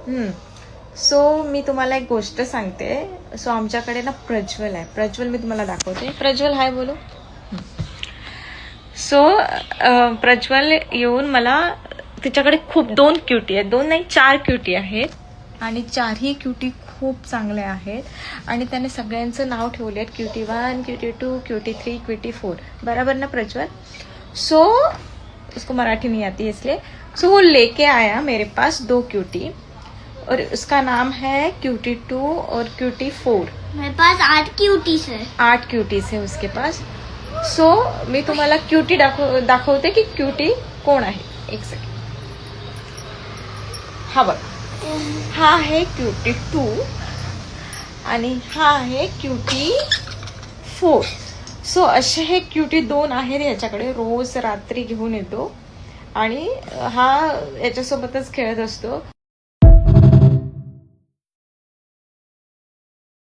So मी तुम्हाला एक गोष्ट सांगते. सो आमच्याकडे ना प्रज्वल आहे. प्रज्वल मी तुम्हाला दाखवते. प्रज्वल हाय बोलू. सो प्रज्वल येऊन मला तिच्याकडे खूप 2 क्युटी आहेत. 2 नाही 4 क्युटी आहेत आणि 4ही क्युटी खूप चांगल्या आहेत आणि त्याने सगळ्यांचं नाव ठेवले आहेत. Cutie 1, cutie 2, cutie 3, cutie 4. बराबर ना प्रज्वल. सो उसको मराठी नहीं आती इसलिए. सो वो लेके आया मेरे पास 2 क्यूटी और उसका नाम है क्यूटी 2 और क्यूटी 4. मेरे पास 8 क्यूटीज है. 8 क्यूटीज है उसके पास. सो मी तुम्हाला क्यूटी दाखवते की क्यूटी कोण आहे. एक सेकंड. हा बघ, हा आहे क्यूटी 2 आणि हा आहे क्यूटी 4. सो असे हे क्यूटी 2 आहेत ह्याच्याकडे. रोज रात्री घेऊन येतो आणि हा याच्यासोबतच खेळत असतो.